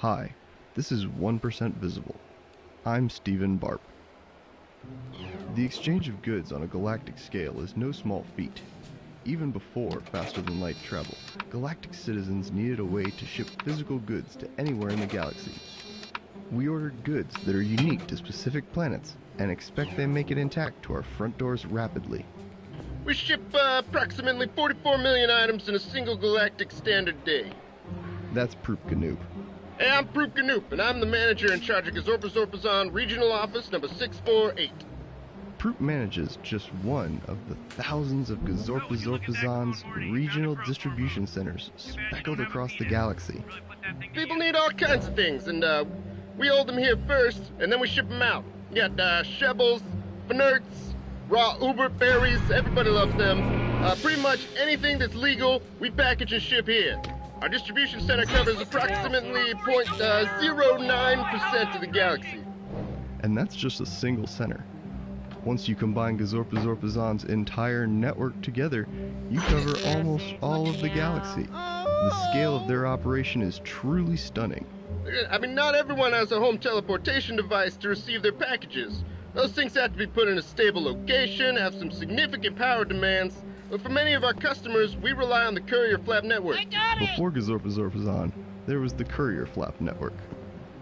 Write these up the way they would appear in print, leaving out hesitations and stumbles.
Hi, this is 1% Visible. I'm Stephen Barp. The exchange of goods on a galactic scale is no small feat. Even before faster-than-light travel, galactic citizens needed a way to ship physical goods to anywhere in the galaxy. We ordered goods that are unique to specific planets and expect they make it intact to our front doors rapidly. We ship approximately 44 million items in a single galactic standard day. That's Proop Ganoop. Hey, I'm Proop Ganoop, and I'm the manager in charge of Gazorpa Regional Office number 648. Proop manages just one of the thousands of Gazorpa regional distribution centers speckled across the galaxy. People need all kinds of things, and we hold them here first, and then we ship them out. You got Shebbles, Fnerts, raw Uber berries, everybody loves them. Pretty much anything that's legal, we package and ship here. Our distribution center covers approximately 0.09% of the galaxy. And that's just a single center. Once you combine Gazorpa's entire network together, you cover almost all of the galaxy. The scale of their operation is truly stunning. I mean, not everyone has a home teleportation device to receive their packages. Those things have to be put in a stable location, have some significant power demands. But for many of our customers, we rely on the Courier Flap network. Before Gazorpa, there was the Courier Flap network.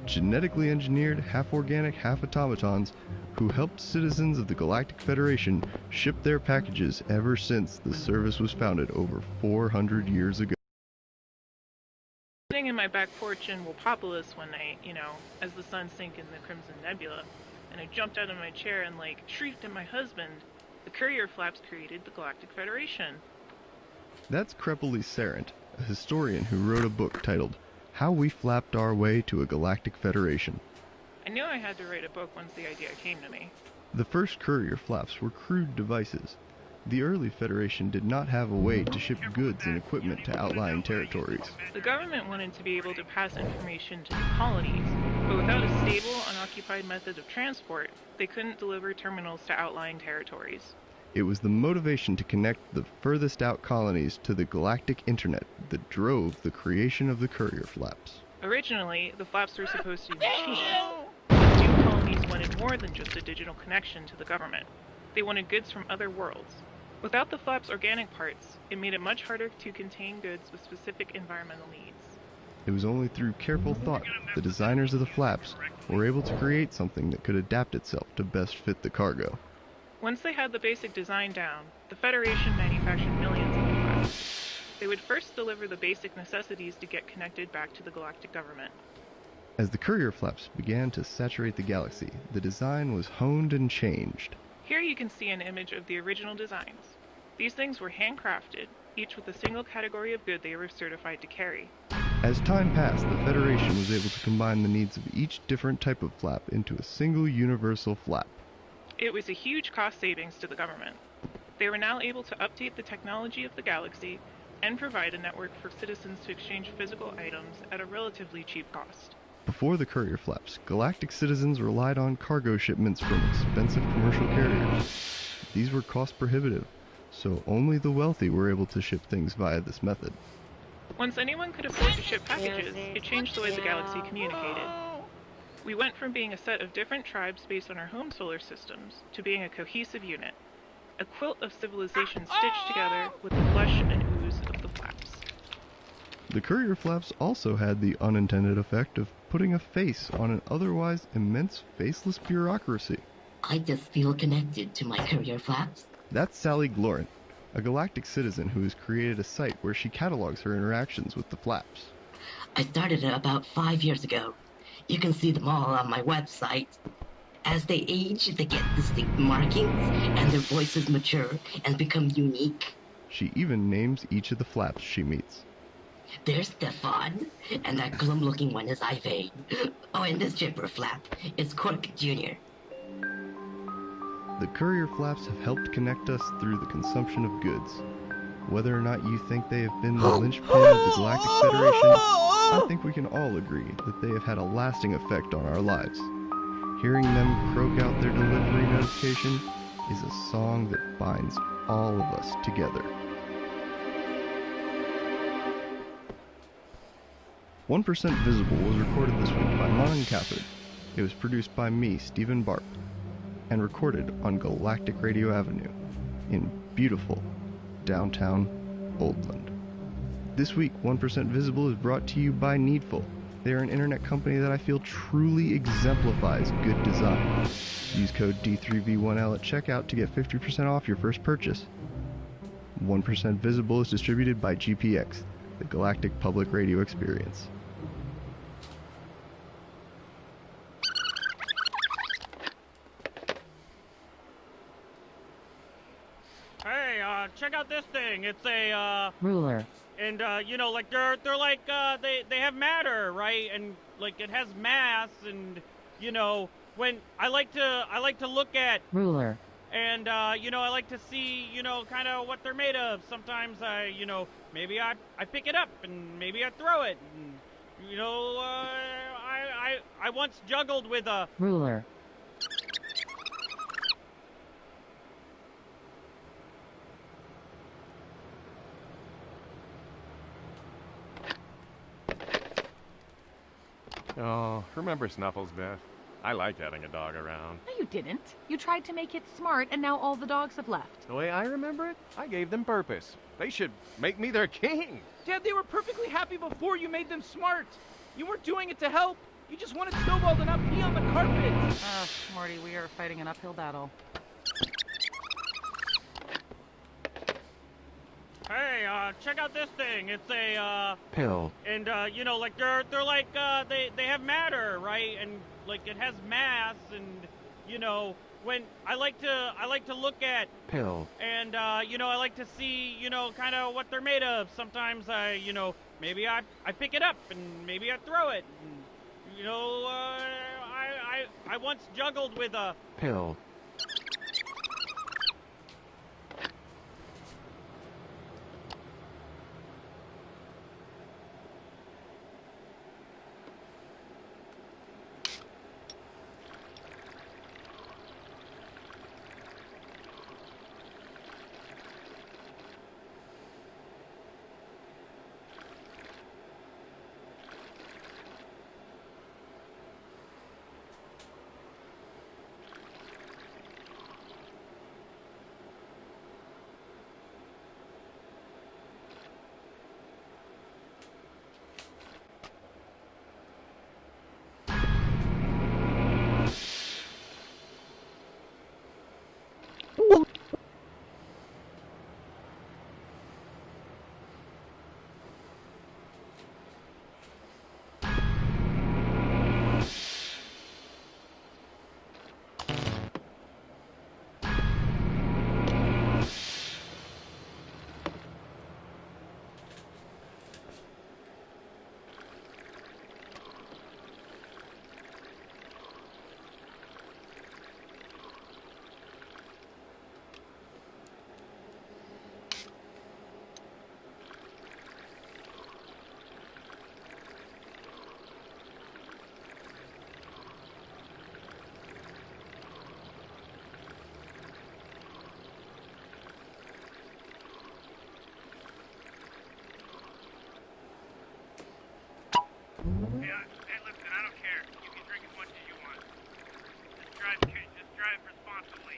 Genetically engineered, half-organic, half-automatons who helped citizens of the Galactic Federation ship their packages ever since the service was founded over 400 years ago. Sitting in my back porch in Wopopolis one night, as the sun sank in the Crimson Nebula, and I jumped out of my chair and, shrieked at my husband. The Courier Flaps created the Galactic Federation. That's Rick-ality, a historian who wrote a book titled How We Flapped Our Way to a Galactic Federation. I knew I had to write a book once the idea came to me. The first Courier Flaps were crude devices. The early Federation did not have a way to ship goods and equipment to outlying territories. The government wanted to be able to pass information to the colonies, but without a stable, unoccupied method of transport, they couldn't deliver terminals to outlying territories. It was the motivation to connect the furthest out colonies to the galactic internet that drove the creation of the Courier Flaps. Originally, the flaps were supposed to be machines. But new colonies wanted more than just a digital connection to the government. They wanted goods from other worlds. Without the flaps' organic parts, it made it much harder to contain goods with specific environmental needs. It was only through careful thought the designers of the flaps were able to create something that could adapt itself to best fit the cargo. Once they had the basic design down, the Federation manufactured millions of the flaps. They would first deliver the basic necessities to get connected back to the galactic government. As the Courier Flaps began to saturate the galaxy, the design was honed and changed. Here you can see an image of the original designs. These things were handcrafted, each with a single category of good they were certified to carry. As time passed, the Federation was able to combine the needs of each different type of flap into a single universal flap. It was a huge cost savings to the government. They were now able to update the technology of the galaxy and provide a network for citizens to exchange physical items at a relatively cheap cost. Before the Courier Flaps, galactic citizens relied on cargo shipments from expensive commercial carriers. These were cost prohibitive, so only the wealthy were able to ship things via this method. Once anyone could afford to ship packages, it changed the way the galaxy communicated. We went from being a set of different tribes based on our home solar systems to being a cohesive unit, a quilt of civilization stitched together with the flesh and ooze of the flaps. The Courier Flaps also had the unintended effect of putting a face on an otherwise immense faceless bureaucracy. I just feel connected to my Courier Flaps. That's Sally Glorant, a galactic citizen who has created a site where she catalogs her interactions with the flaps. I started it about 5 years ago. You can see them all on my website. As they age, they get distinct markings, and their voices mature and become unique. She even names each of the flaps she meets. There's Stefan, and that glum-looking one is Ivane. Oh, and this chipper flap is Cork Jr. The Courier Flaps have helped connect us through the consumption of goods. Whether or not you think they have been the linchpin of the Galactic Federation, I think we can all agree that they have had a lasting effect on our lives. Hearing them croak out their delivery notification is a song that binds all of us together. 1% Visible was recorded this week by Mon and Catherine. It was produced by me, Stephen Barp, and recorded on Galactic Radio Avenue in beautiful downtown Oldland. This week, 1% Visible is brought to you by Needful. They are an internet company that I feel truly exemplifies good design. Use code D3V1L at checkout to get 50% off your first purchase. 1% Visible is distributed by GPX, the Galactic Public Radio Experience. Hey, check out this thing. It's a, Ruler. and, you know, like, they're like, they have matter, right? And, like, it has mass, and, you know, when, I like to look at, Ruler. and, you know, I like to see, you know, kind of what they're made of. Sometimes you know, maybe I pick it up, and maybe I throw it, and, you know, I once juggled with a... Ruler. Oh, remember Snuffles, Beth? I liked having a dog around. No, you didn't. You tried to make it smart, and now all the dogs have left. The way I remember it, I gave them purpose. They should make me their king. Dad, they were perfectly happy before you made them smart. You weren't doing it to help. You just wanted Snowball to not pee on the carpet. Morty, we are fighting an uphill battle. Hey, check out this thing. It's a, Pill. and, you know, like, they're like, they have matter, right? And, like, it has mass, and, you know, when, I like to look at, Pill. and, you know, I like to see, you know, kind of what they're made of. Sometimes you know, maybe I pick it up, and maybe I throw it, and, you know, I once juggled with a... Pill. Hey, listen, I don't care. You can drink as much as you want. Just drive responsibly.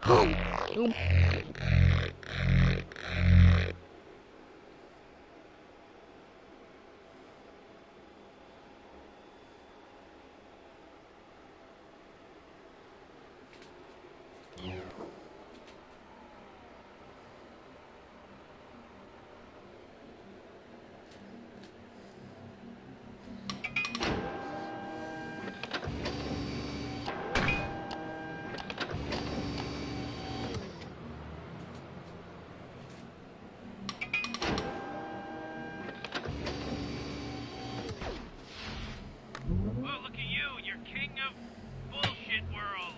Home. Well, look at you, you're king of bullshit world.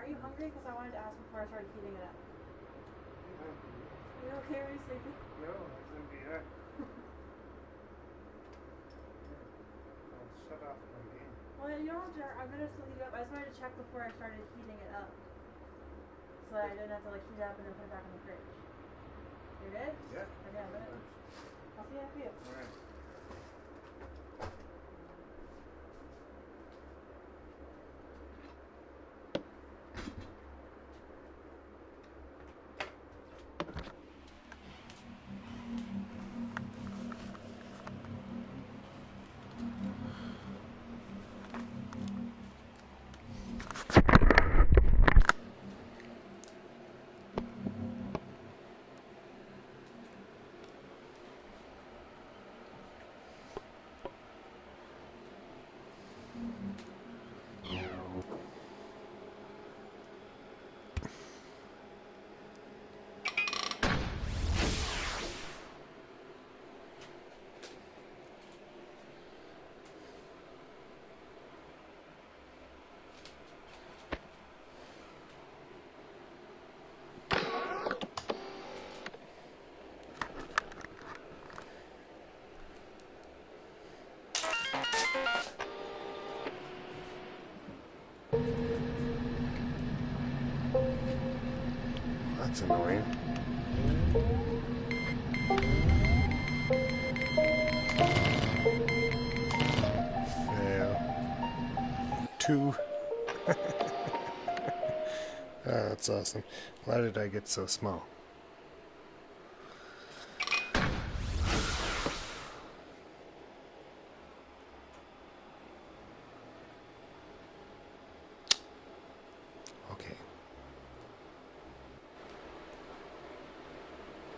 Are you hungry? Because I wanted to ask before I started heating it up. Are you okay? Are you sleeping? No, I think yeah. I'll shut off my game. Well, you don't have to. I'm gonna still heat it up. I just wanted to check before I started heating it up, so that I didn't have to like heat it up and then put it back in the fridge. You're good? Yeah. Okay, I'm good. I'll see you in a few. Alright. That's annoying. Fail. 2. Oh, that's awesome. Why did I get so small?